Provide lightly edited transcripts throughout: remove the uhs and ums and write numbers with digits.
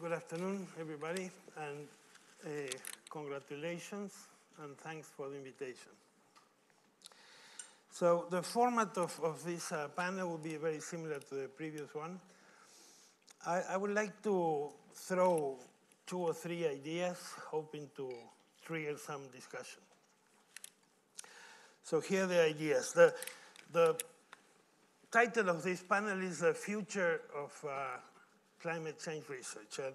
Good afternoon, everybody, and congratulations, and thanks for the invitation. So the format of this panel will be very similar to the previous one. I would like to throw 2 or 3 ideas, hoping to trigger some discussion. So here are the ideas. The title of this panel is The Future of Climate Change Research. And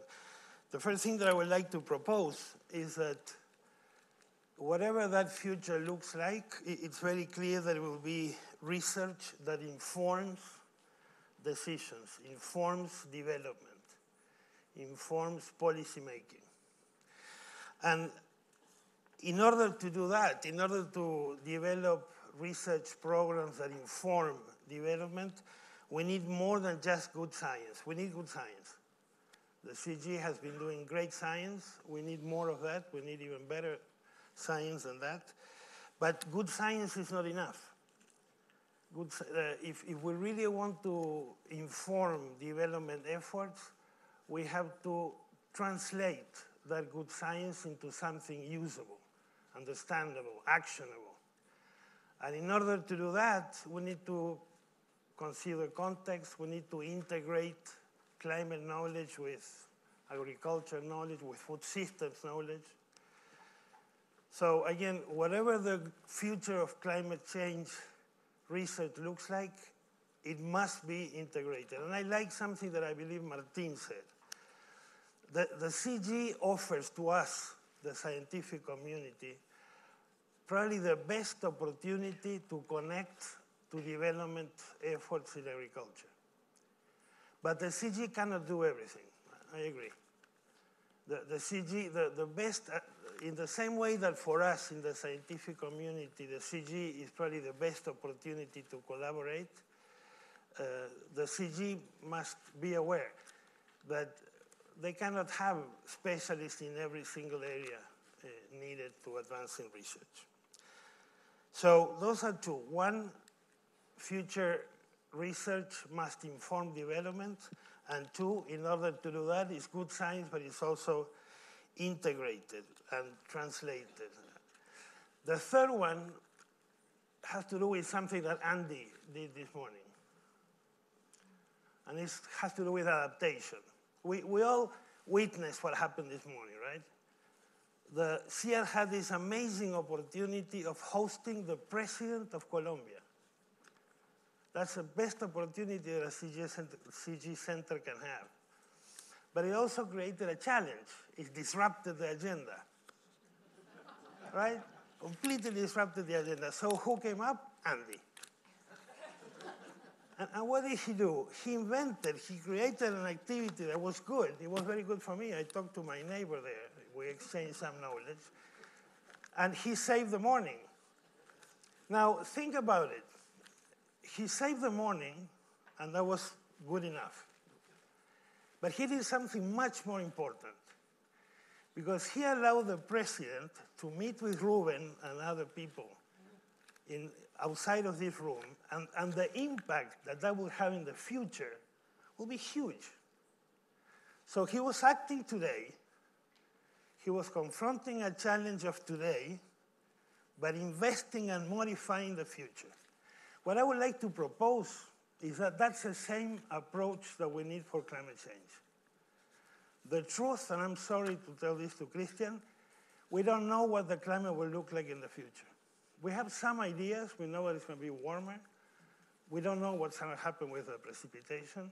the first thing that I would like to propose is that whatever that future looks like, it's very clear that it will be research that informs decisions, informs development, informs policy making. And in order to do that, in order to develop research programs that inform development, we need more than just good science. We need good science. The CG has been doing great science. We need more of that. We need even better science than that. But good science is not enough. If we really want to inform development efforts, we have to translate that good science into something usable, understandable, actionable. And in order to do that, we need to consider context. We need to integrate climate knowledge with agriculture knowledge, with food systems knowledge. So again, whatever the future of climate change research looks like, it must be integrated. And I like something that I believe Martin said. The CG offers to us, the scientific community, probably the best opportunity to connect to development efforts in agriculture. But the CG cannot do everything. I agree. The CG, the best, in the same way that for us in the scientific community, the CG is probably the best opportunity to collaborate, the CG must be aware that they cannot have specialists in every single area needed to advance in research. So those are 2. 1, future research must inform development, and 2, in order to do that, it's good science, but it's also integrated and translated. The third one has to do with something that Andy did this morning, and it has to do with adaptation. We all witnessed what happened this morning, right? The CIAT had this amazing opportunity of hosting the president of Colombia. That's the best opportunity that a CG center can have. But it also created a challenge. It disrupted the agenda, right? Completely disrupted the agenda. So who came up? Andy. And what did he do? He created an activity that was good. It was very good for me. I talked to my neighbor there. We exchanged some knowledge. And he saved the morning. Now, think about it. He saved the morning, and that was good enough. But he did something much more important, because he allowed the president to meet with Ruben and other people outside of this room, and the impact that will have in the future will be huge. So he was acting today. He was confronting a challenge of today, but investing and modifying the future. What I would like to propose is that that's the same approach that we need for climate change. The truth, and I'm sorry to tell this to Christian, we don't know what the climate will look like in the future. We have some ideas. We know that it's going to be warmer. We don't know what's going to happen with the precipitation.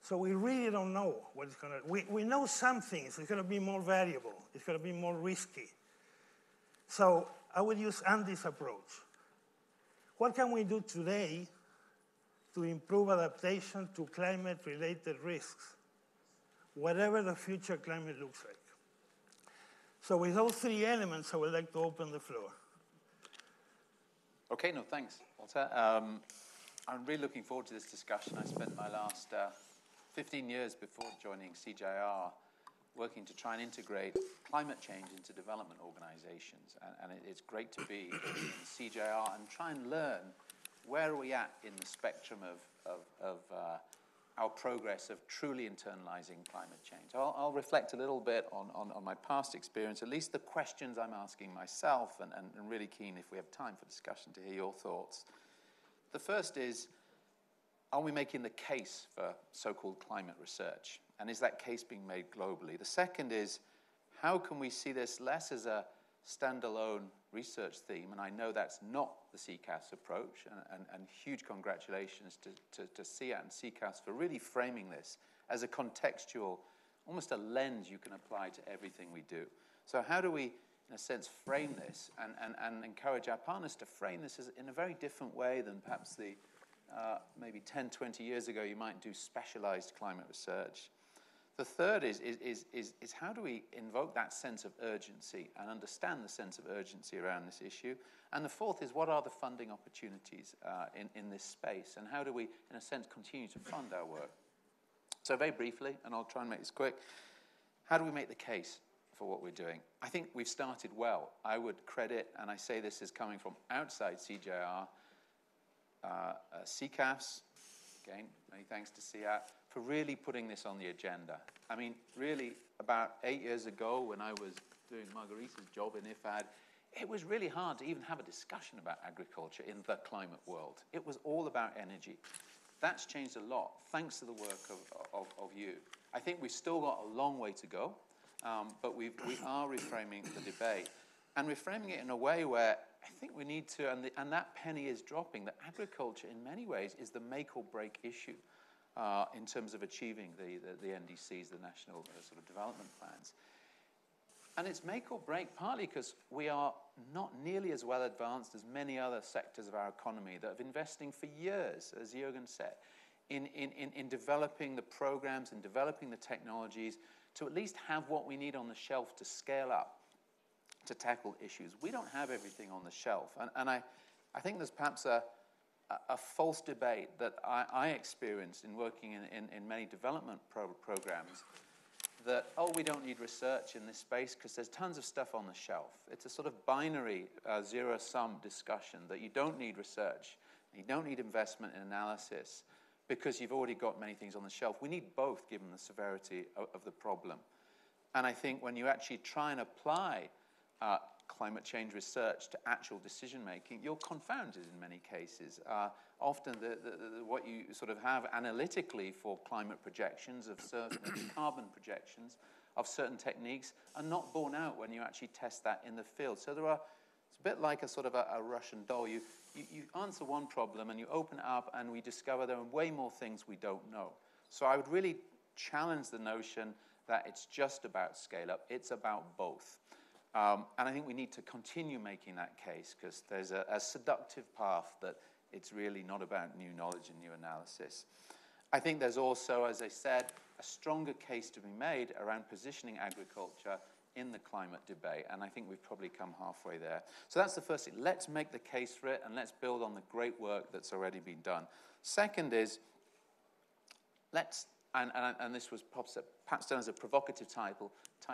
So we really don't know what it's going to. We know some things. It's going to be more variable. It's going to be more risky. So I would use Andy's approach. What can we do today to improve adaptation to climate-related risks, whatever the future climate looks like? So with those 3 elements, I would like to open the floor. Okay, no, thanks, Walter. I'm really looking forward to this discussion. I spent my last 15 years before joining CGIAR working to try and integrate climate change into development organizations. And it's great to be in CGIAR and try and learn where are we at in the spectrum of our progress of truly internalizing climate change. I'll reflect a little bit on my past experience, at least the questions I'm asking myself, and really keen, if we have time for discussion, to hear your thoughts. The first is, are we making the case for so-called climate research? And is that case being made globally? The second is, how can we see this less as a standalone research theme? And I know that's not the CCAFS approach, and huge congratulations to CIAT and CCAFS for really framing this as a contextual, almost a lens you can apply to everything we do. So how do we, in a sense, frame this and encourage our partners to frame this in a very different way than perhaps maybe 10, 20 years ago you might do specialized climate research? The third is how do we invoke that sense of urgency and understand the sense of urgency around this issue? And the fourth is, what are the funding opportunities in this space? And how do we, in a sense, continue to fund our work? So very briefly, and I'll try and make this quick, how do we make the case for what we're doing? I think we've started well. I would credit, and I say this is coming from outside CGIAR, CCAFS, again, many thanks to CIAT, for really putting this on the agenda. I mean, really, about 8 years ago, when I was doing Margarita's job in IFAD, it was really hard to even have a discussion about agriculture in the climate world. It was all about energy. That's changed a lot, thanks to the work of you. I think we've still got a long way to go, but we are reframing the debate, and reframing it in a way where I think we need to, and that penny is dropping, that agriculture in many ways is the make or break issue in terms of achieving the NDCs, the National sort of Development Plans. And it's make or break partly because we are not nearly as well advanced as many other sectors of our economy that have been investing for years, as Jürgen said, in developing the programs and developing the technologies to at least have what we need on the shelf to scale up, to tackle issues. We don't have everything on the shelf. And I think there's perhaps a false debate that I experienced in working in many development programs, that, oh, we don't need research in this space because there's tons of stuff on the shelf. It's a sort of binary zero-sum discussion that you don't need research, you don't need investment in analysis because you've already got many things on the shelf. We need both given the severity of the problem. And I think when you actually try and apply climate change research to actual decision-making, you're confounded in many cases. Often what you sort of have analytically for climate projections of certain carbon projections of certain techniques are not borne out when you actually test that in the field. So it's a bit like a sort of a Russian doll. You answer one problem and you open it up and we discover there are way more things we don't know. So I would really challenge the notion that it's just about scale up. It's about both. And I think we need to continue making that case because there's a seductive path that it's really not about new knowledge and new analysis. I think there's also, as I said, a stronger case to be made around positioning agriculture in the climate debate, and I think we've probably come halfway there. So that's the first thing. Let's make the case for it, and let's build on the great work that's already been done. Second is, and this was perhaps done as a provocative title,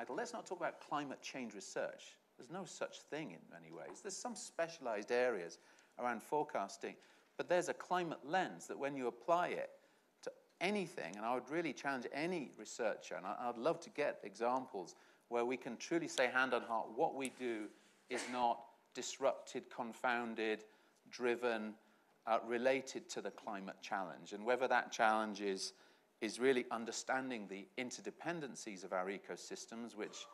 let's not talk about climate change research. There's no such thing in many ways. There's some specialized areas around forecasting, but there's a climate lens that when you apply it to anything, and I would really challenge any researcher, and I'd love to get examples where we can truly say hand on heart, what we do is not disrupted, confounded, driven, related to the climate challenge. And whether that challenge is really understanding the interdependencies of our ecosystems, which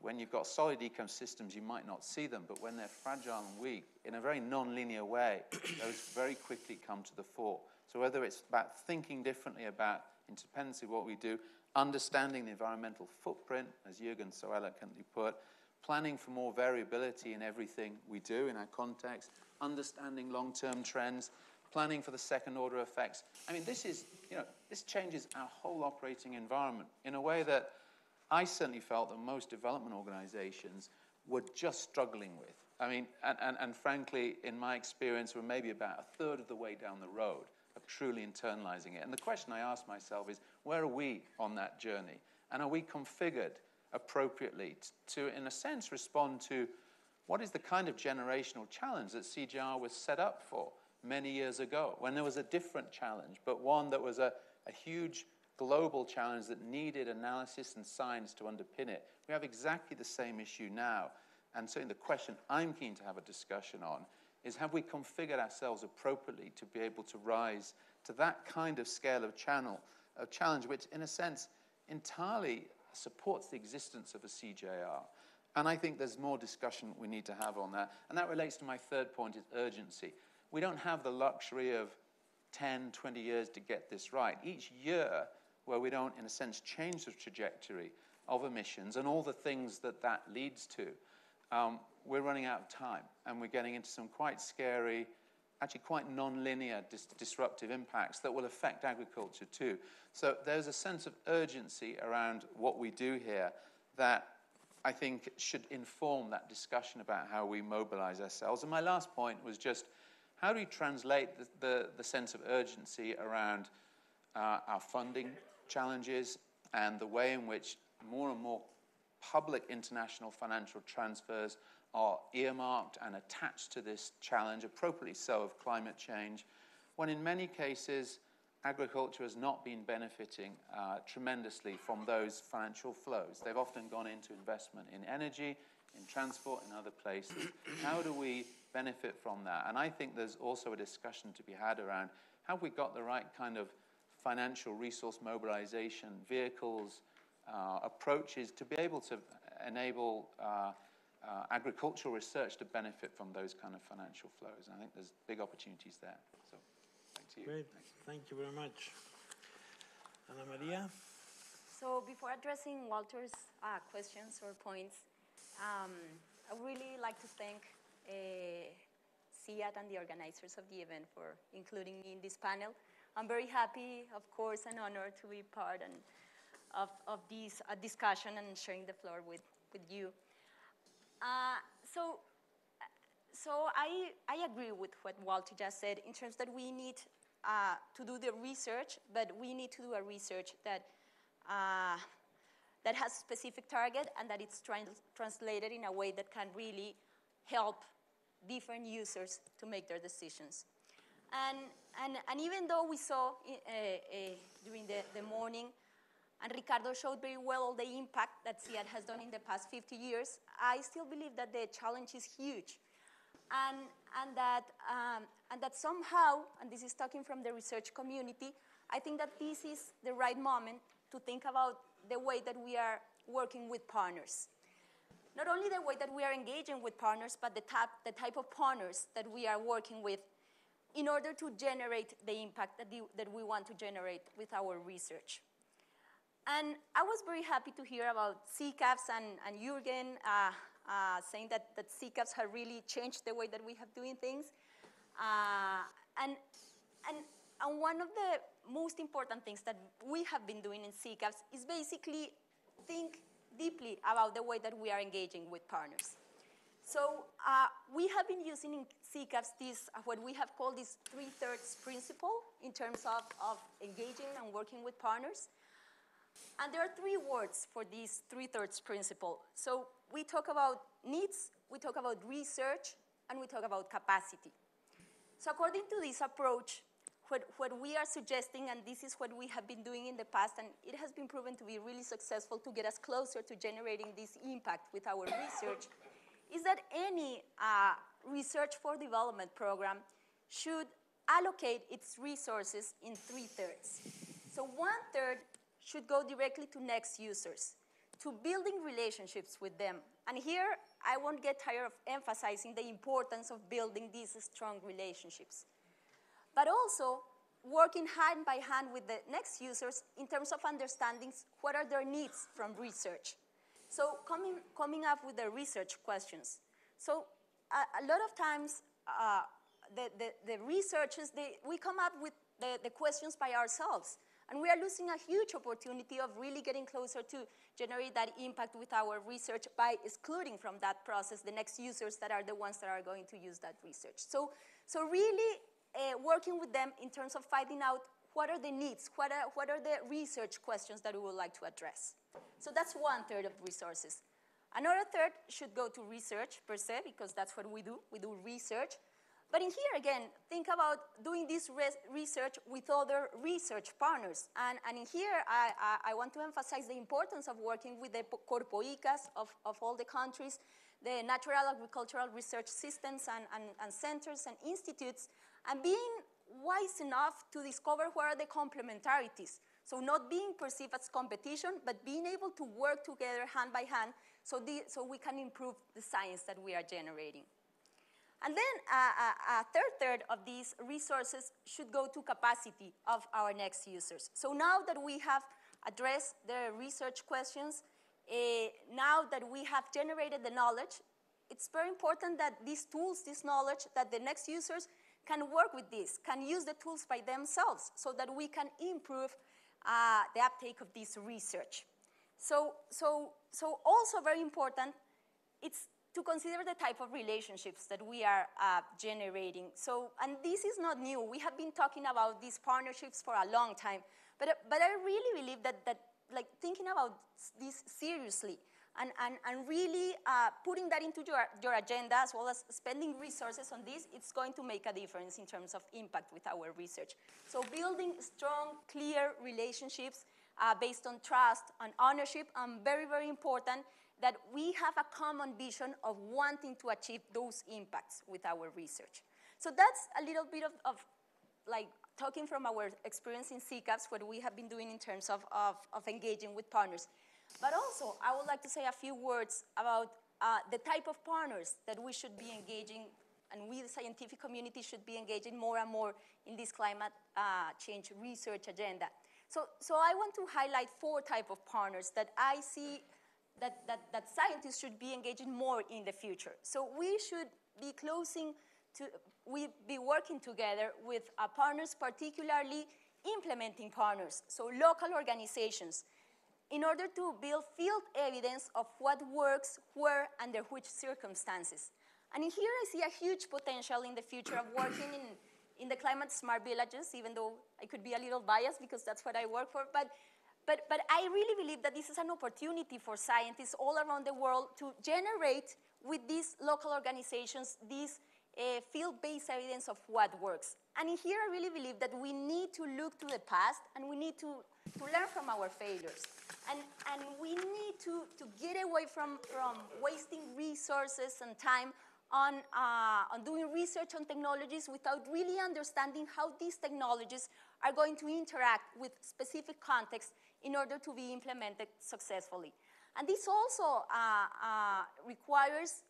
when you've got solid ecosystems, you might not see them, but when they're fragile and weak, in a very non-linear way, those very quickly come to the fore. So whether it's about thinking differently about interdependency, what we do, understanding the environmental footprint, as Jürgen so eloquently put, planning for more variability in everything we do in our context, understanding long-term trends, planning for the second-order effects. I mean, this changes our whole operating environment in a way that I certainly felt that most development organizations were just struggling with. I mean, and frankly, in my experience, we're maybe about a third of the way down the road of truly internalizing it. And the question I ask myself is, where are we on that journey? And are we configured appropriately to, in a sense, respond to what is the kind of generational challenge that CGIAR was set up for many years ago, when there was a different challenge, but one that was a a huge global challenge that needed analysis and science to underpin it. We have exactly the same issue now. And so the question I'm keen to have a discussion on is, have we configured ourselves appropriately to be able to rise to that kind of scale of challenge, which in a sense entirely supports the existence of a CGIAR. And I think there's more discussion we need to have on that. And that relates to my third point, is urgency. We don't have the luxury of 10, 20 years to get this right. Each year where we don't, in a sense, change the trajectory of emissions and all the things that that leads to, we're running out of time, and we're getting into some quite scary, actually quite non-linear disruptive impacts that will affect agriculture too. So there's a sense of urgency around what we do here that I think should inform that discussion about how we mobilize ourselves. And my last point was just, how do we translate the sense of urgency around our funding challenges and the way in which more and more public international financial transfers are earmarked and attached to this challenge, appropriately so, of climate change, when in many cases agriculture has not been benefiting tremendously from those financial flows. They've often gone into investment in energy, in transport, in other places. How do we benefit from that? And I think there's also a discussion to be had around, have we got the right kind of financial resource mobilization vehicles, approaches to be able to enable agricultural research to benefit from those kind of financial flows. And I think there's big opportunities there. So, back to you. Great, thank you very much. Ana María? So before addressing Walter's questions or points, I would really like to thank CIAT and the organizers of the event for including me in this panel. I'm very happy, of course, and honored to be part of this discussion and sharing the floor with you. So I agree with what Walter just said in terms that we need to do the research, but we need to do a research that that has specific target and that it's translated in a way that can really help different users to make their decisions. And even though we saw during the morning, and Ricardo showed very well all the impact that CIAT has done in the past 50 years, I still believe that the challenge is huge. And that somehow, and this is talking from the research community, I think that this is the right moment to think about the way that we are working with partners. Not only the way that we are engaging with partners, but the type of partners that we are working with in order to generate the impact that we want to generate with our research. And I was very happy to hear about CCAFS and Jürgen saying that CCAFS have really changed the way that we have doing things. And one of the most important things that we have been doing in CCAFS is basically think deeply about the way that we are engaging with partners. So we have been using in CCAFS this, what we have called this 3/3 principle in terms of engaging and working with partners. And there are 3 words for this 3/3 principle. So we talk about needs, we talk about research, and we talk about capacity. So according to this approach, what we are suggesting, and this is what we have been doing in the past, and it has been proven to be really successful to get us closer to generating this impact with our research, is that any research for development program should allocate its resources in 3/3. So 1/3 should go directly to next users, to building relationships with them. And here, I won't get tired of emphasizing the importance of building these strong relationships. But also, working hand by hand with the next users in terms of understanding what are their needs from research. So coming up with the research questions. So a lot of times, the researchers, we come up with the questions by ourselves. And we are losing a huge opportunity of really getting closer to generate that impact with our research by excluding from that process the next users that are the ones that are going to use that research. So really working with them in terms of finding out what are the needs, what are the research questions that we would like to address. So that's 1/3 of resources. Another 1/3 should go to research per se, because that's what we do. We do research. But in here, again, think about doing this research with other research partners. And in here, I want to emphasize the importance of working with the corpoicas of all the countries, the natural agricultural research systems and centers and institutes, and being wise enough to discover what are the complementarities. So not being perceived as competition, but being able to work together hand by hand so we can improve the science that we are generating. And then a third of these resources should go to capacity of our next users. So now that we have addressed the research questions, now that we have generated the knowledge, it's very important that these tools, this knowledge, that the next users can work with this, can use the tools by themselves so that we can improve the uptake of this research. So also very important, it's to consider the type of relationships that we are generating. And this is not new. We have been talking about these partnerships for a long time. But I really believe that like thinking about this seriously and really putting that into your agenda as well as spending resources on this, it's going to make a difference in terms of impact with our research. So building strong, clear relationships based on trust and ownership, and very, very important, that we have a common vision of wanting to achieve those impacts with our research. So that's a little bit of like talking from our experience in CCAFS, what we have been doing in terms of engaging with partners. But also, I would like to say a few words about the type of partners that we should be engaging, and we, the scientific community, should be engaging more and more in this climate change research agenda. So I want to highlight 4 types of partners that I see that scientists should be engaging more in the future. So we should be be working together with partners, particularly implementing partners, so local organizations, in order to build field evidence of what works, where, under which circumstances. And in here I see a huge potential in the future of working in the climate smart villages, even though I could be a little biased because that's what I work for. But I really believe that this is an opportunity for scientists all around the world to generate with these local organizations this field-based evidence of what works. And in here I really believe that we need to look to the past and we need to learn from our failures. And we need to get away from wasting resources and time on doing research on technologies without really understanding how these technologies are going to interact with specific contexts in order to be implemented successfully. And this also requires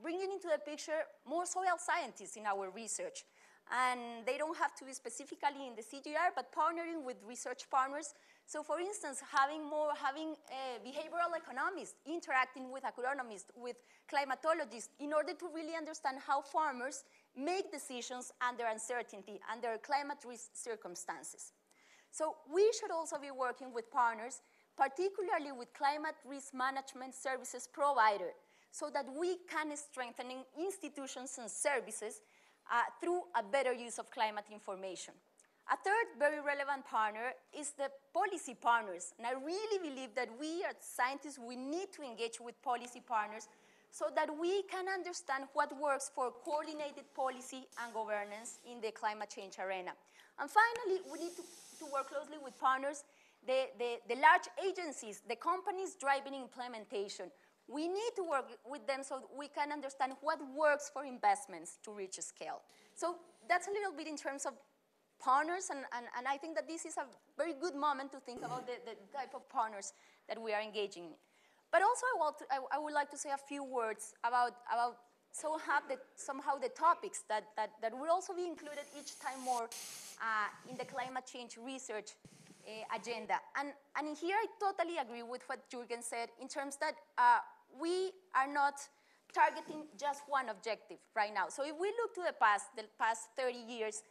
bringing into the picture more soil scientists in our research. And they don't have to be specifically in the CGIAR, but partnering with research partners. So for instance, having behavioral economists interacting with agronomists, with climatologists, in order to really understand how farmers make decisions under uncertainty, under climate risk circumstances. So we should also be working with partners, particularly with climate risk management services provider, so that we can strengthen institutions and services through a better use of climate information. A third very relevant partner is the policy partners. And I really believe that we as scientists, we need to engage with policy partners so that we can understand what works for coordinated policy and governance in the climate change arena. And finally, we need to work closely with partners, the large agencies, the companies driving implementation. We need to work with them so we can understand what works for investments to reach a scale. So that's a little bit in terms of partners, and I think that this is a very good moment to think about the type of partners that we are engaging in. But also I would like to say a few words about somehow the topics that will also be included each time more in the climate change research agenda. And in here I totally agree with what Jürgen said in terms that we are not targeting just one objective right now. So if we look to the past 30 years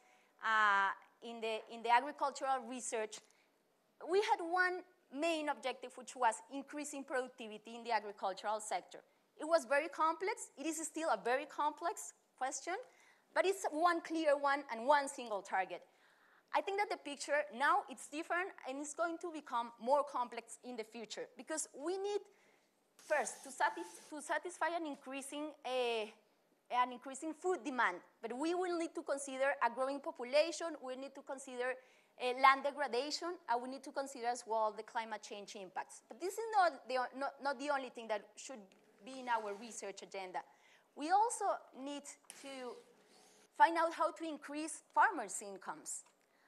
in the agricultural research, we had one main objective, which was increasing productivity in the agricultural sector. It was very complex. It is still a very complex question, but it's one clear one and one single target. I think that the picture now, it's different, and it's going to become more complex in the future, because we need, first, to satisfy an increasing an increasing food demand, but we will need to consider a growing population, we need to consider land degradation, and we need to consider as well the climate change impacts. But this is not the only thing that should be in our research agenda. We also need to find out how to increase farmers' incomes.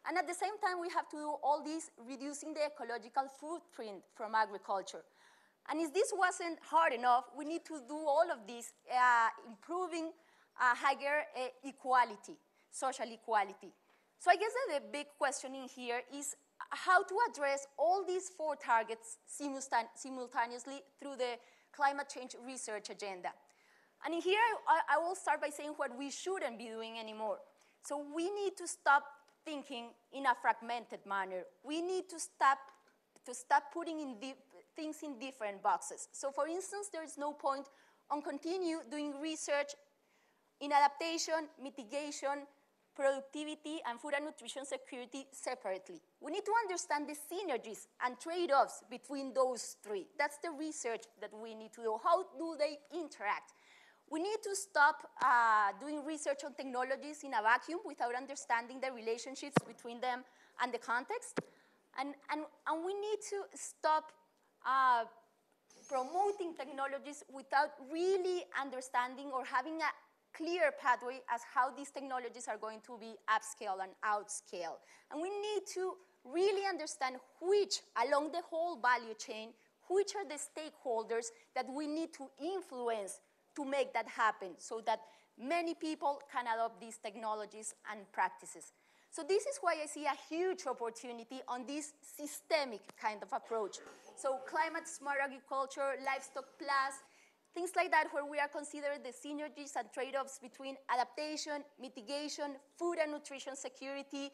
And at the same time, we have to do all this reducing the ecological footprint from agriculture. And if this wasn't hard enough, we need to do all of this, improving higher equality, social equality. So I guess that the big question in here is how to address all these 4 targets simultaneously through the climate change research agenda. And in here, I will start by saying what we shouldn't be doing anymore. So we need to stop thinking in a fragmented manner. We need to stop putting things in different boxes. So for instance, there is no point on continue doing research in adaptation, mitigation, productivity, and food and nutrition security separately. We need to understand the synergies and trade-offs between those 3. That's the research that we need to do. How do they interact? We need to stop doing research on technologies in a vacuum without understanding the relationships between them and the context. And we need to stop promoting technologies without really understanding or having a clear pathway as how these technologies are going to be upscale and outscale. And we need to really understand which, along the whole value chain, which are the stakeholders that we need to influence to make that happen so that many people can adopt these technologies and practices. So this is why I see a huge opportunity on this systemic kind of approach. So climate smart agriculture, livestock plus, things like that where we are considering the synergies and trade-offs between adaptation, mitigation, food and nutrition security,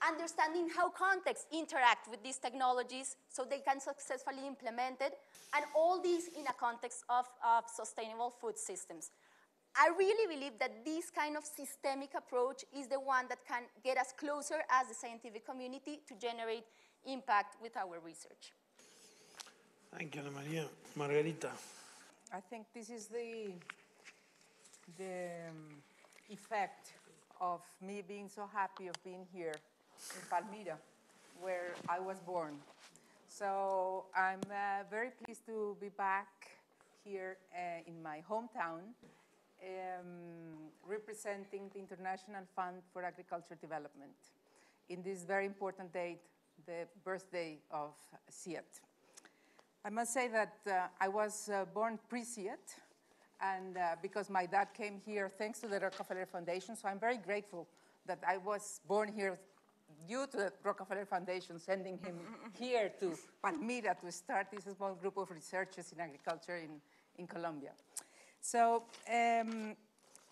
understanding how contexts interact with these technologies so they can successfully implement it, and all these in a context of sustainable food systems. I really believe that this kind of systemic approach is the one that can get us closer as the scientific community to generate impact with our research. Thank you, Ana María. Margarita. I think this is the effect of me being so happy of being here in Palmira, where I was born. So I'm very pleased to be back here in my hometown, representing the International Fund for Agriculture Development in this very important date, the birthday of CIAT. I must say that I was born pre-CIAT, and because my dad came here thanks to the Rockefeller Foundation, so I'm very grateful that I was born here due to the Rockefeller Foundation sending him here to Palmira to start this small group of researchers in agriculture in Colombia. So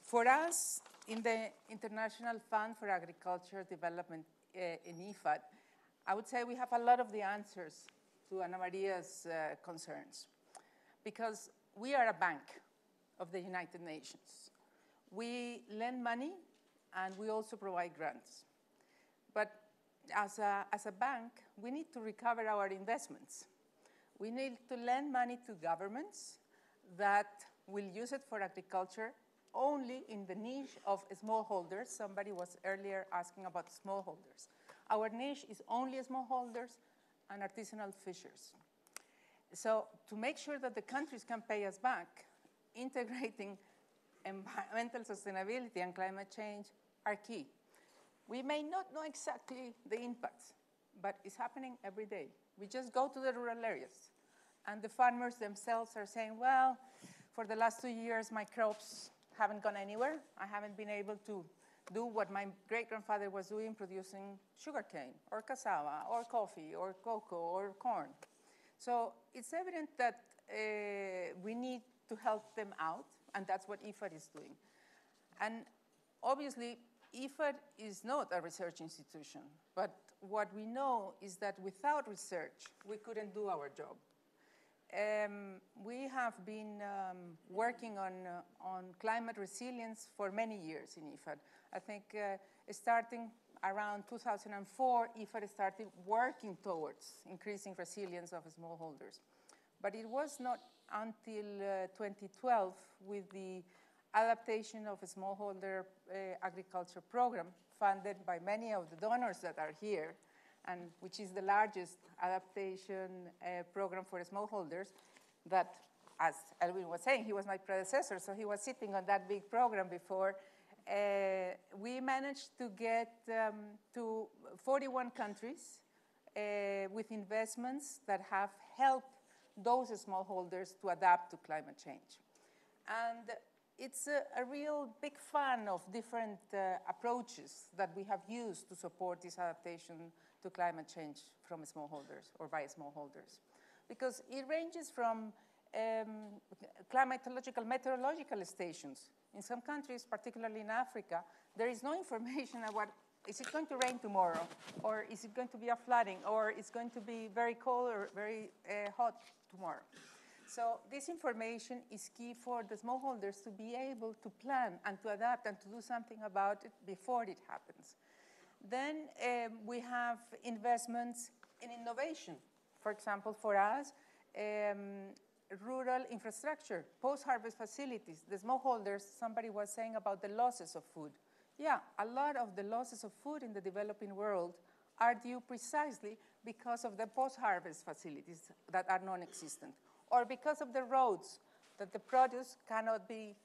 for us, in the International Fund for Agriculture Development in IFAD, I would say we have a lot of the answers to Ana Maria's concerns, because we are a bank of the United Nations. We lend money and we also provide grants. But as a bank, we need to recover our investments. We need to lend money to governments that will use it for agriculture only in the niche of smallholders. Somebody was earlier asking about smallholders. Our niche is only smallholders and artisanal fishers. So to make sure that the countries can pay us back, integrating environmental sustainability and climate change are key. We may not know exactly the impacts, but it's happening every day. We just go to the rural areas, and the farmers themselves are saying, well, for the last 2 years, my crops haven't gone anywhere. I haven't been able to do what my great-grandfather was doing, producing sugarcane, or cassava, or coffee, or cocoa, or corn. So it's evident that we need to help them out, and that's what IFAD is doing. And obviously, IFAD is not a research institution, but what we know is that without research, we couldn't do our job. We have been working on climate resilience for many years in IFAD. I think starting around 2004, IFAD started working towards increasing resilience of smallholders. But it was not until 2012 with the Adaptation of Smallholder Agriculture Program, funded by many of the donors that are here, and which is the largest adaptation program for smallholders that, as Elwyn was saying, he was my predecessor, so he was sitting on that big program before. We managed to get to 41 countries with investments that have helped those smallholders to adapt to climate change. And it's a real big fan of different approaches that we have used to support this adaptation to climate change from smallholders or by smallholders. Because it ranges from climatological meteorological stations. In some countries, particularly in Africa, there is no information about, is it going to rain tomorrow? Or is it going to be a flooding? Or is it going to be very cold or very hot tomorrow? So this information is key for the smallholders to be able to plan and to adapt and to do something about it before it happens. Then we have investments in innovation. For example, for us, rural infrastructure, post-harvest facilities, the smallholders, somebody was saying about the losses of food. Yeah, a lot of the losses of food in the developing world are due precisely because of the post-harvest facilities that are non-existent, or because of the roads that the produce cannot be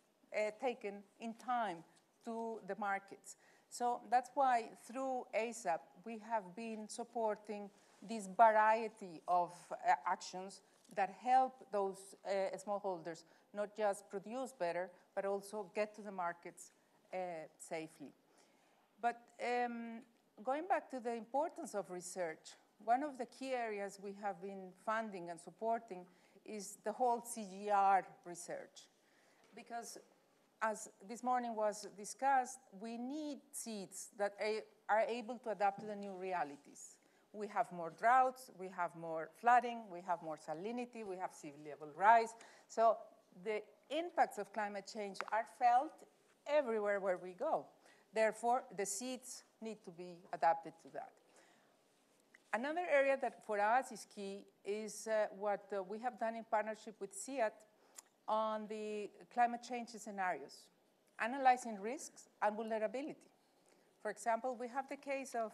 taken in time to the markets. So that's why through ASAP, we have been supporting this variety of actions that help those smallholders not just produce better, but also get to the markets safely. But going back to the importance of research, one of the key areas we have been funding and supporting is the whole CGIAR research. Because as this morning was discussed, we need seeds that are able to adapt to the new realities. We have more droughts, we have more flooding, we have more salinity, we have sea level rise. So the impacts of climate change are felt everywhere where we go. Therefore, the seeds need to be adapted to that. Another area that for us is key is what we have done in partnership with CIAT on the climate change scenarios, analyzing risks and vulnerability. For example, we have the case of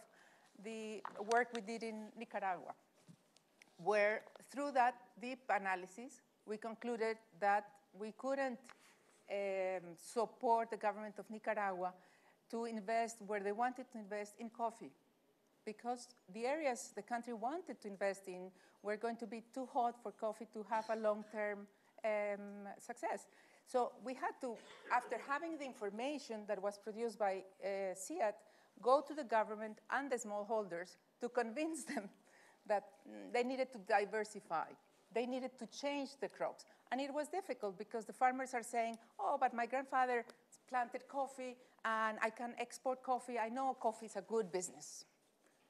the work we did in Nicaragua, where through that deep analysis, we concluded that we couldn't support the government of Nicaragua to invest where they wanted to invest in coffee, because the areas the country wanted to invest in were going to be too hot for coffee to have a long-term success. So we had to, after having the information that was produced by CIAT, go to the government and the smallholders to convince them that they needed to diversify. They needed to change the crops. And it was difficult because the farmers are saying, oh, but my grandfather planted coffee and I can export coffee. I know coffee is a good business.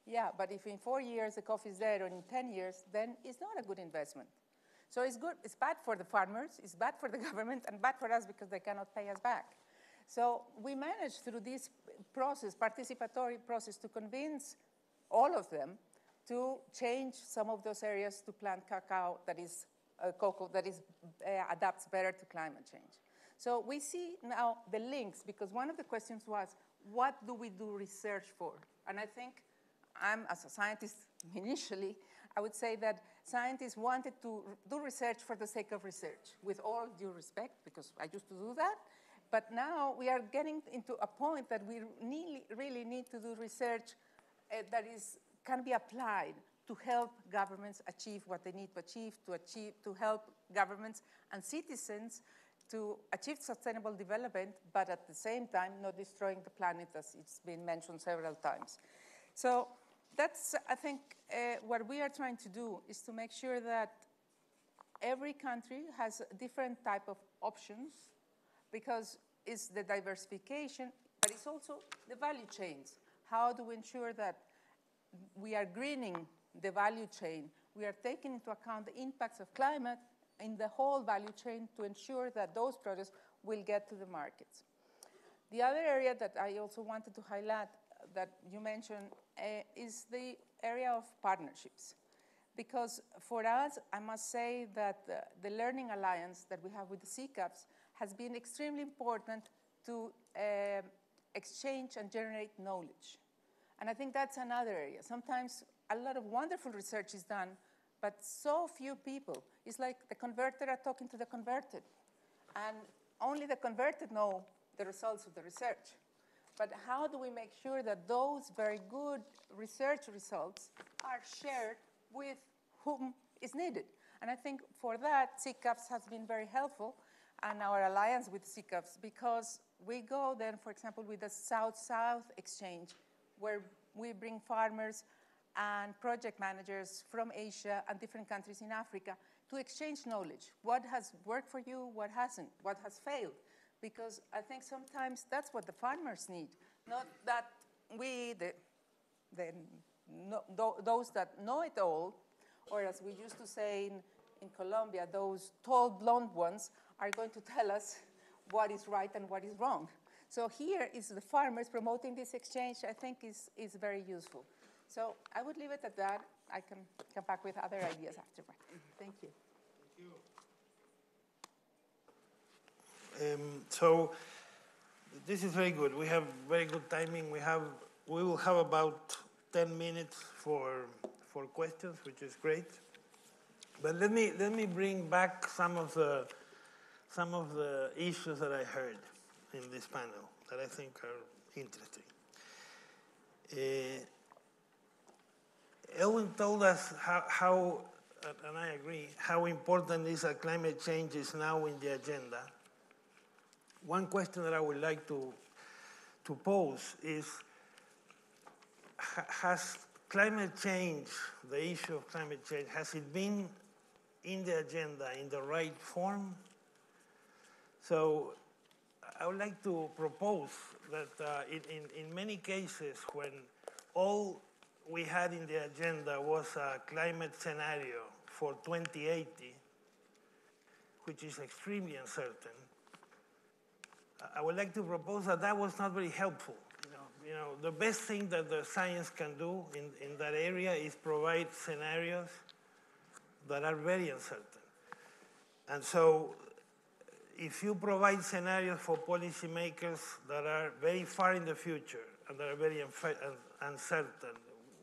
Yeah, but if in 4 years the coffee is dead or in 10 years, then it's not a good investment. So it's good, it's bad for the farmers, it's bad for the government, and bad for us because they cannot pay us back. So we managed through this process, participatory process, to convince all of them to change some of those areas to plant cacao that is cocoa that is adapts better to climate change. So we see now the links, because one of the questions was, what do we do research for? And I think as a scientist initially, I would say that scientists wanted to do research for the sake of research, with all due respect, because I used to do that. But now we are getting into a point that we really need to do research that can be applied to help governments achieve what they need to achieve, to help governments and citizens to achieve sustainable development, but at the same time not destroying the planet, as it's been mentioned several times. So that's, I think, what we are trying to do is to make sure that every country has a different type of options, because it's the diversification, but it's also the value chains. How do we ensure that we are greening the value chain? We are taking into account the impacts of climate in the whole value chain to ensure that those products will get to the markets. The other area that I also wanted to highlight that you mentioned is the area of partnerships. Because for us, I must say that the Learning Alliance that we have with the CCAFS has been extremely important to exchange and generate knowledge. And I think that's another area. Sometimes a lot of wonderful research is done, but so few people. It's like the converted are talking to the converted. And only the converted know the results of the research. But how do we make sure that those very good research results are shared with whom is needed? And I think for that, CCAFS has been very helpful, and our alliance with CCAFS, because we go then, for example, with the SouthSouth exchange, where we bring farmers and project managers from Asia and different countries in Africa to exchange knowledge. What has worked for you, what hasn't, what has failed? Because I think sometimes that's what the farmers need, not that we, those that know it all, or as we used to say in Colombia, those tall, blonde ones are going to tell us what is right and what is wrong. So here is the farmers promoting this exchange, I think is very useful. So I would leave it at that. I can come back with other ideas afterward. Thank you. So this is very good. We have very good timing. We will have about 10 minutes for questions, which is great. But let me bring back some of the issues that I heard in this panel that I think are interesting. Elwyn told us how, and I agree, how important is that climate change is now in the agenda. One question that I would like to pose is, has climate change, the issue of climate change, has it been in the agenda in the right form? So I would like to propose that in many cases when all we had in the agenda was a climate scenario for 2080, which is extremely uncertain, I would like to propose that that was not very helpful. You know, the best thing that the science can do in that area is provide scenarios that are very uncertain. And so if you provide scenarios for policymakers that are very far in the future and that are very uncertain,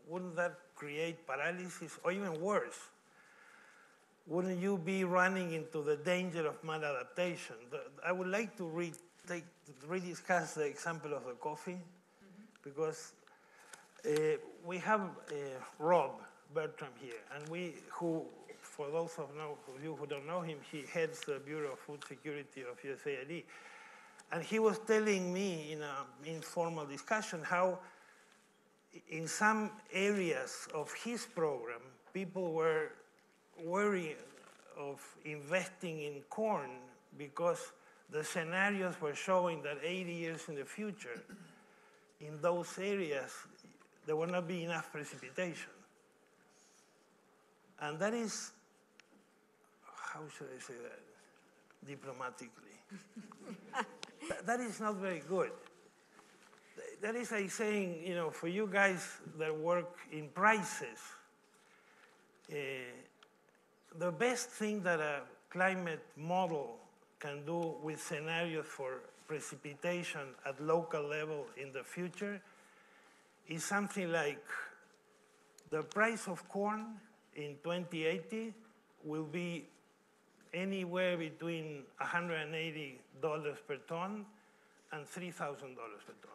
wouldn't that create paralysis? Or even worse, wouldn't you be running into the danger of maladaptation? I would like to rediscuss the example of the coffee, because we have Rob Bertram here, and who, for those of you who don't know him, he heads the Bureau of Food Security of USAID. And he was telling me in an informal discussion how in some areas of his program, people were worried of investing in corn because the scenarios were showing that 80 years in the future, in those areas, there will not be enough precipitation. And that is, how should I say that, diplomatically? That is not very good. That is like saying, you know, for you guys that work in prices, the best thing that a climate model can do with scenarios for precipitation at local level in the future is something like the price of corn in 2080 will be anywhere between $180 per ton and $3,000 per ton.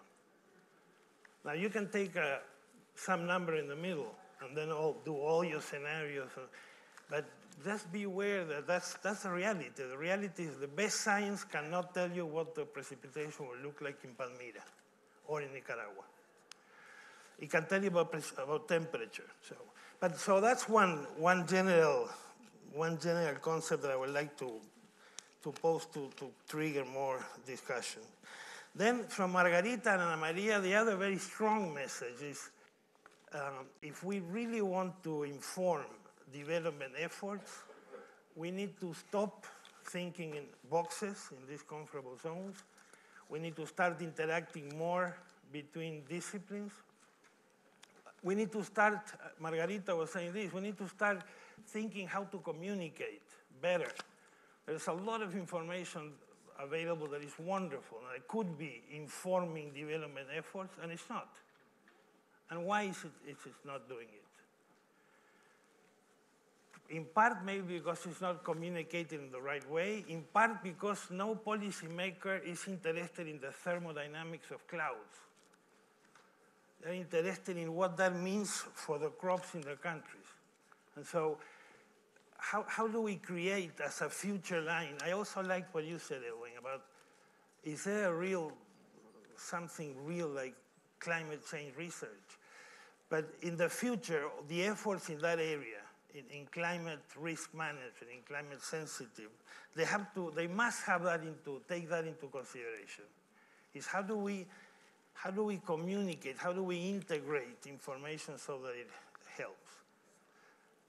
Now you can take some number in the middle and then do all your scenarios, but just be aware that that's the reality. The reality is the best science cannot tell you what the precipitation will look like in Palmyra or in Nicaragua. It can tell you about temperature. So that's one general concept that I would like to pose to trigger more discussion. Then from Margarita and María, the other very strong message is if we really want to inform development efforts, we need to stop thinking in boxes, in these comfortable zones. We need to start interacting more between disciplines. We need to start, Margarita was saying this, we need to start thinking how to communicate better. There's a lot of information available that is wonderful, and it could be informing development efforts, and it's not. And why is it not doing it? In part, maybe because it's not communicated in the right way. In part, because no policymaker is interested in the thermodynamics of clouds. They're interested in what that means for the crops in the countries. And so, how do we create as a future line? I also like what you said, Elwyn, about is there something real like climate change research? But in the future, the efforts in that area, in climate risk management, in climate sensitive, they must have that take that into consideration. Is how do we communicate, how do we integrate information so that it helps?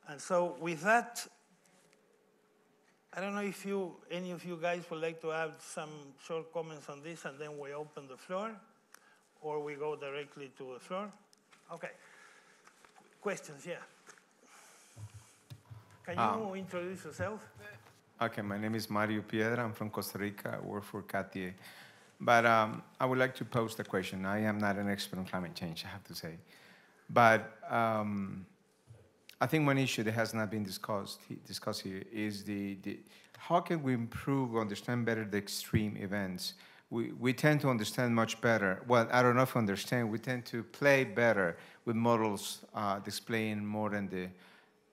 And so with that, I don't know if any of you guys would like to add some short comments on this, and then we open the floor, or we go directly to the floor. Okay. Questions, yeah. Can you introduce yourself? Okay, my name is Mario Piedra. I'm from Costa Rica. I work for CAT. But I would like to pose the question. I am not an expert on climate change, I have to say. But I think one issue that has not been discussed here is how can we improve, understand better the extreme events? We tend to understand much better. Well, I don't know if understand. We tend to play better with models displaying more than the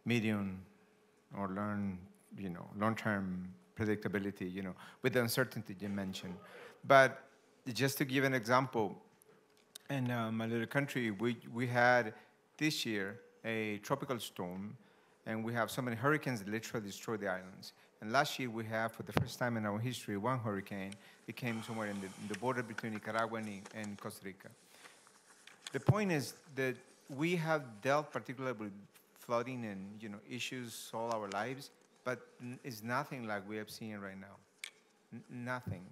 medium or long-term predictability, with the uncertainty you mentioned. But just to give an example, in my little country, we had this year a tropical storm, and we have so many hurricanes that literally destroyed the islands. And last year we have, for the first time in our history, one hurricane that came somewhere in the border between Nicaragua and Costa Rica. The point is that we have dealt particularly with flooding and issues all our lives, but it's nothing like we have seen right now. Nothing.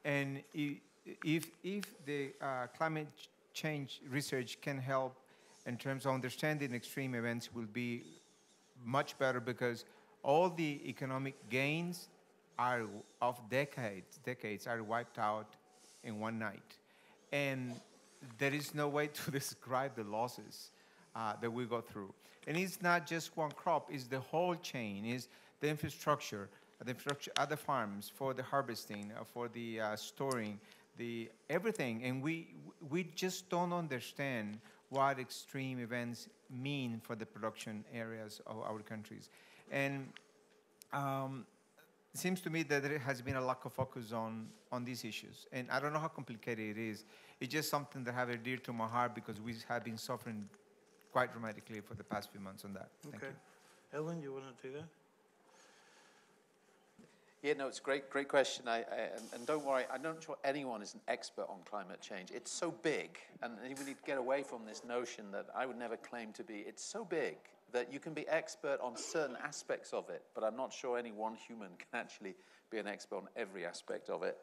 And if the climate change research can help in terms of understanding extreme events, will be much better, because all the economic gains of decades are wiped out in one night. And there is no way to describe the losses that we go through. And it's not just one crop, it's the whole chain, it's the infrastructure at the farms, for the harvesting, for the storing, everything. And we just don't understand what extreme events mean for the production areas of our countries. And it seems to me that there has been a lack of focus on these issues. And I don't know how complicated it is. It's just something that I have dear to my heart, because we have been suffering quite dramatically for the past few months on that. Thank you. Elwyn, you want to take that? Yeah, no, it's a great question. And don't worry, I'm not sure anyone is an expert on climate change. It's so big, and we need to get away from this notion that I would never claim to be. It's so big that you can be expert on certain aspects of it, but I'm not sure any one human can actually be an expert on every aspect of it.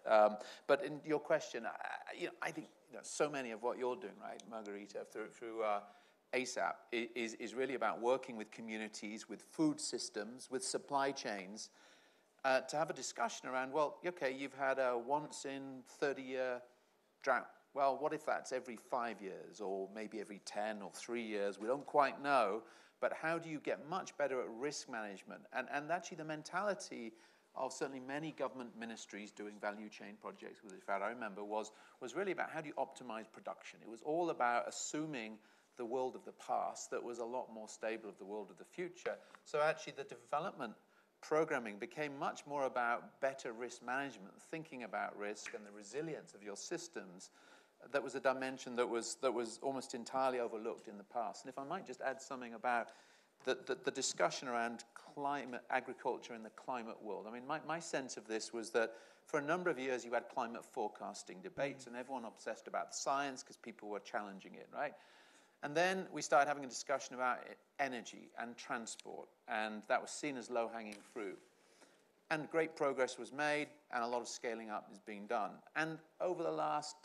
But in your question, I think so many of what you're doing, right, Margarita, through ASAP, is really about working with communities, with food systems, with supply chains, to have a discussion around, well, okay, you've had a once in 30-year drought. Well, what if that's every 5 years, or maybe every 10 or 3 years? We don't quite know, but how do you get much better at risk management? And actually the mentality of certainly many government ministries doing value chain projects with IFAD, I remember, was really about how do you optimize production. It was all about assuming the world of the past that was a lot more stable of the world of the future. So actually the development programming became much more about better risk management, thinking about risk and the resilience of your systems. That was a dimension that was almost entirely overlooked in the past. And if I might just add something about the discussion around climate agriculture in the climate world. I mean, my sense of this was that for a number of years you had climate forecasting debates, and everyone obsessed about the science because people were challenging it, right? And then we started having a discussion about energy and transport, and that was seen as low-hanging fruit. And great progress was made, and a lot of scaling up is being done. And over the last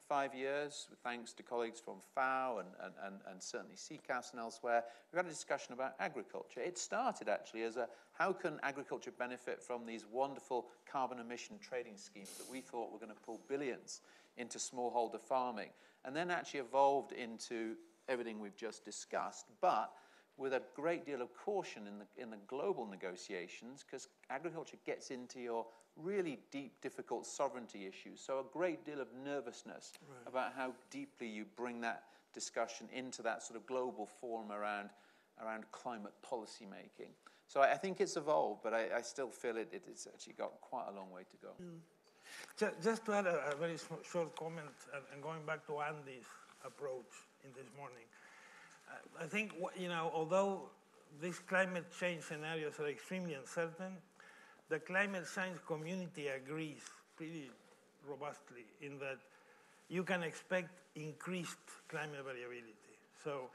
5 years, thanks to colleagues from FAO and certainly CCAFS and elsewhere, we've had a discussion about agriculture. It started actually as how can agriculture benefit from these wonderful carbon emission trading schemes that we thought were going to pull billions into smallholder farming, and then actually evolved into everything we've just discussed, but with a great deal of caution in the global negotiations, because agriculture gets into your really deep, difficult sovereignty issues. So a great deal of nervousness about how deeply you bring that discussion into that sort of global forum around climate policy making. So I think it's evolved, but I still feel it's actually got quite a long way to go. Just to add a very short comment, and going back to Andy's approach in this morning, I think, although these climate change scenarios are extremely uncertain, the climate science community agrees pretty robustly in that you can expect increased climate variability. So,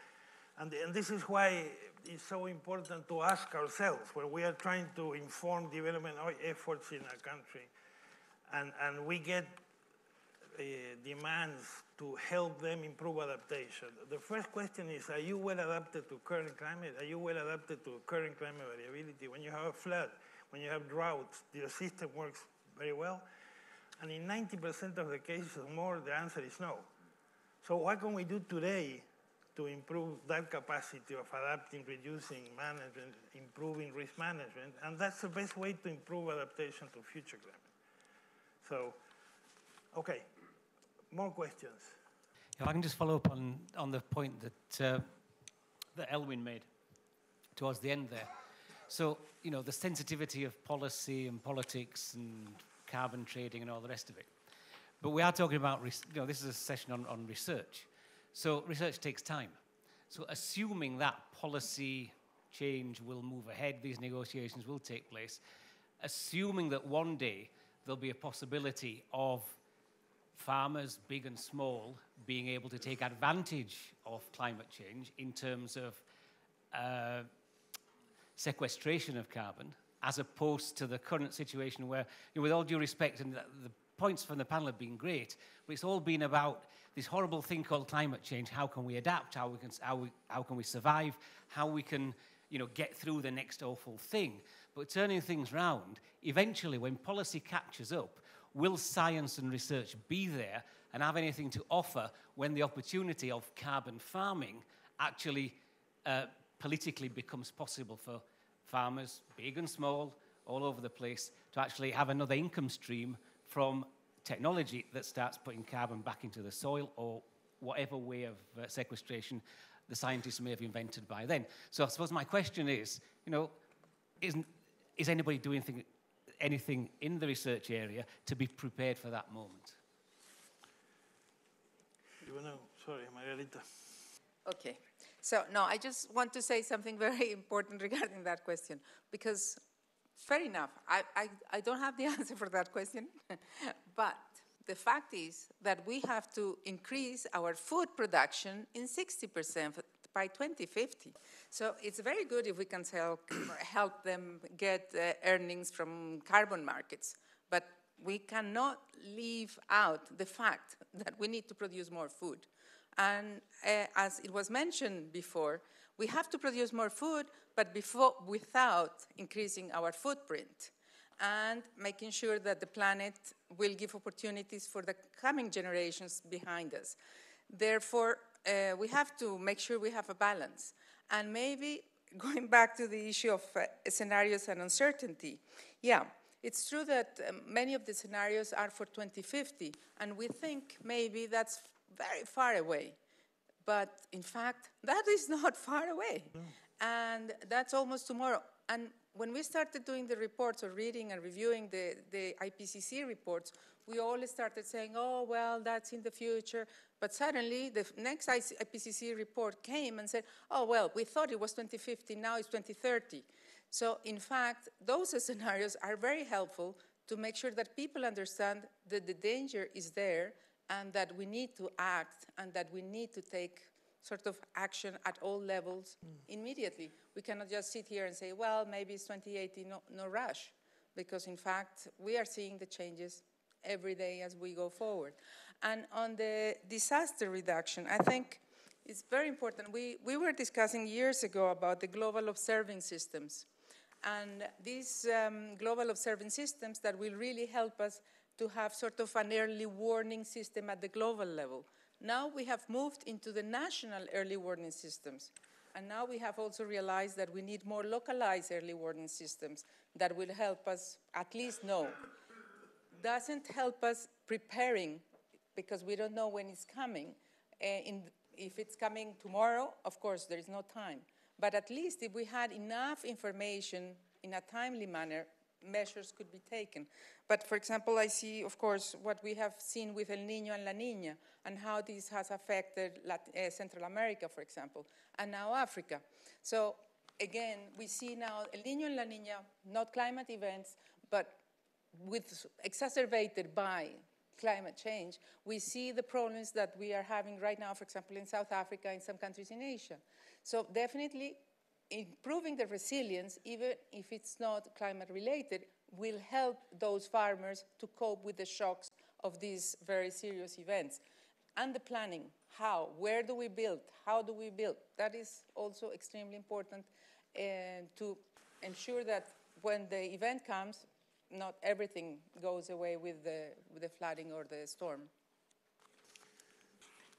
and this is why it's so important to ask ourselves when we are trying to inform development efforts in a country, and we get demands to help them improve adaptation. The first question is, are you well adapted to current climate? Are you well adapted to current climate variability? When you have a flood, when you have droughts, your system works very well. And in 90% of the cases or more, the answer is no. So what can we do today to improve that capacity of adapting, reducing, management, improving risk management? And that's the best way to improve adaptation to future climate. So, okay. More questions? If I can just follow up on the point that Elwyn made towards the end there. So, the sensitivity of policy and politics and carbon trading and all the rest of it. But we are talking about, this is a session on research. So research takes time. So assuming that policy change will move ahead, these negotiations will take place, assuming that one day there'll be a possibility of farmers, big and small, being able to take advantage of climate change in terms of sequestration of carbon, as opposed to the current situation where, with all due respect, and the points from the panel have been great, but it's all been about this horrible thing called climate change. How can we adapt? How can we survive? How we can, get through the next awful thing? But turning things round, eventually, when policy catches up, will science and research be there and have anything to offer when the opportunity of carbon farming actually politically becomes possible for farmers, big and small, all over the place, to actually have another income stream from technology that starts putting carbon back into the soil, or whatever way of sequestration the scientists may have invented by then. So I suppose my question is, is anybody doing anything in the research area to be prepared for that moment? Sorry, Margarita. Okay. So, no, I just want to say something very important regarding that question, because fair enough, I don't have the answer for that question, but the fact is that we have to increase our food production in 60% by 2050. So it's very good if we can help them get earnings from carbon markets, but we cannot leave out the fact that we need to produce more food. And as it was mentioned before, we have to produce more food, but without increasing our footprint and making sure that the planet will give opportunities for the coming generations behind us. Therefore, we have to make sure we have a balance. And maybe going back to the issue of scenarios and uncertainty, yeah, it's true that many of the scenarios are for 2050, and we think maybe that's very far away. But in fact, that is not far away. And that's almost tomorrow. And when we started doing the reports or reading and reviewing the IPCC reports, we all started saying, oh, well, that's in the future. But suddenly, the next IPCC report came and said, oh, well, we thought it was 2050, now it's 2030. So in fact, those scenarios are very helpful to make sure that people understand that the danger is there and that we need to act and that we need to take sort of action at all levels immediately. We cannot just sit here and say, well, maybe it's 2080, no rush. because in fact, we are seeing the changes every day as we go forward. And on the disaster reduction, I think it's very important. We were discussing years ago about the global observing systems. And these global observing systems that will really help us to have sort of an early warning system at the global level. Now we have moved into the national early warning systems. And now we have also realized that we need more localized early warning systems that will help us at least know. Doesn't help us preparing because we don't know when it's coming. If it's coming tomorrow, of course, there is no time. But at least if we had enough information in a timely manner, measures could be taken. But for example, I see, of course, what we have seen with El Niño and La Niña and how this has affected Central America, for example, and now Africa. So again, we see now El Niño and La Niña, not climate events, but exacerbated by climate change. We see the problems that we are having right now, for example, in South Africa, in some countries in Asia. So definitely improving the resilience, even if it's not climate related, will help those farmers to cope with the shocks of these very serious events. And the planning, how, where do we build, how do we build? That is also extremely important to ensure that when the event comes, not everything goes away with the flooding or the storm.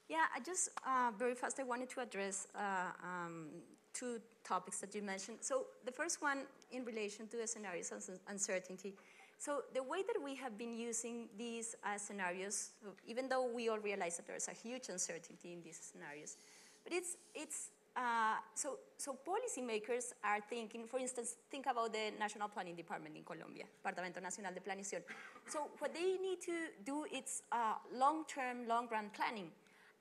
Yeah, I just, very fast, I wanted to address two topics that you mentioned. So the first one in relation to the scenarios of uncertainty. So the way that we have been using these scenarios, even though we all realize that there's a huge uncertainty in these scenarios, but so policymakers are thinking, for instance, think about the National Planning Department in Colombia, Departamento Nacional de Planeación. So what they need to do is long-term, long-run planning.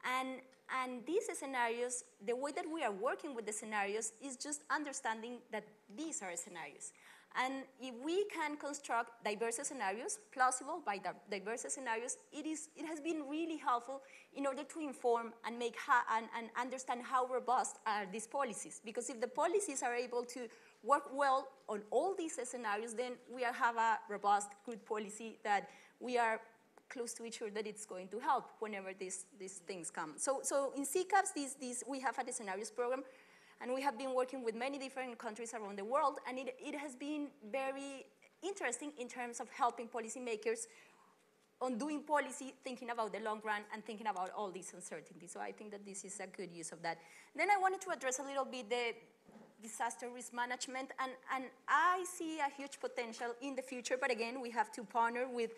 And these scenarios, the way that we are working with the scenarios is just understanding that these are scenarios. And if we can construct diverse scenarios, plausible by diverse scenarios, it has been really helpful in order to inform and and understand how robust are these policies. Because if the policies are able to work well on all these scenarios, then we have a robust, good policy that we are close to ensure that it's going to help whenever these things come. So in CCAFS, we have had a scenarios program, and we have been working with many different countries around the world, and it has been very interesting in terms of helping policymakers on doing policy, thinking about the long run, and thinking about all these uncertainties. So I think that this is a good use of that. Then I wanted to address a little bit the disaster risk management, and I see a huge potential in the future, but again, we have to partner with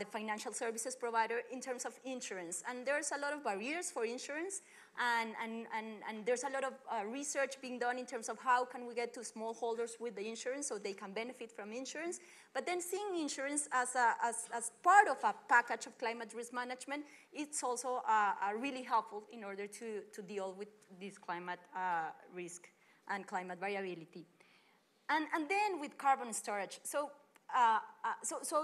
the financial services provider in terms of insurance. And there's a lot of barriers for insurance, and there's a lot of research being done in terms of how can we get to smallholders with the insurance so they can benefit from insurance. But then seeing insurance as part of a package of climate risk management, it's also really helpful in order to deal with this climate risk and climate variability. And then with carbon storage. So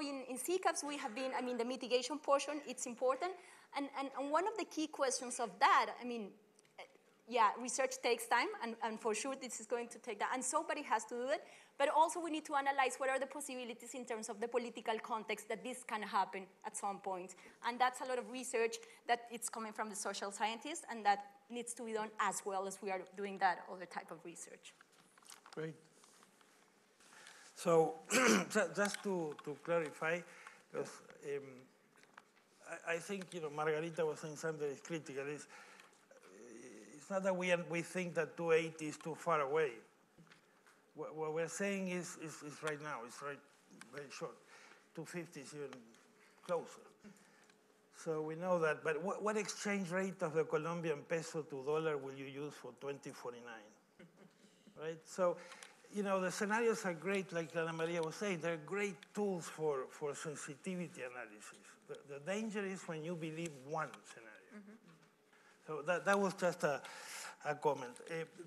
in CCAFS we have been, the mitigation portion, it's important. And one of the key questions of that, research takes time, and for sure this is going to take that, and somebody has to do it, but also we need to analyze what are the possibilities in terms of the political context that this can happen at some point. And that's a lot of research that it's coming from the social scientists, and that needs to be done as well as we are doing that other type of research. Great. So just to clarify, because I think Margarita was saying something that is critical. It's not that we think that 280 is too far away. What we're saying is right now, it's very short. 250 is even closer. So we know that, but what exchange rate of the Colombian peso to dollar will you use for 2049? Right? So, the scenarios are great, like Ana María was saying. They're great tools for sensitivity analysis. The danger is when you believe one scenario. Mm-hmm. So that was just a comment.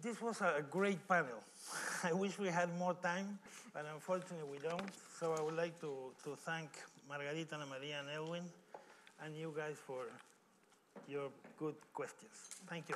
This was a great panel. I wish we had more time, but unfortunately we don't. So I would like to thank Margarita, Ana María, and Elwyn, and you guys for your good questions. Thank you.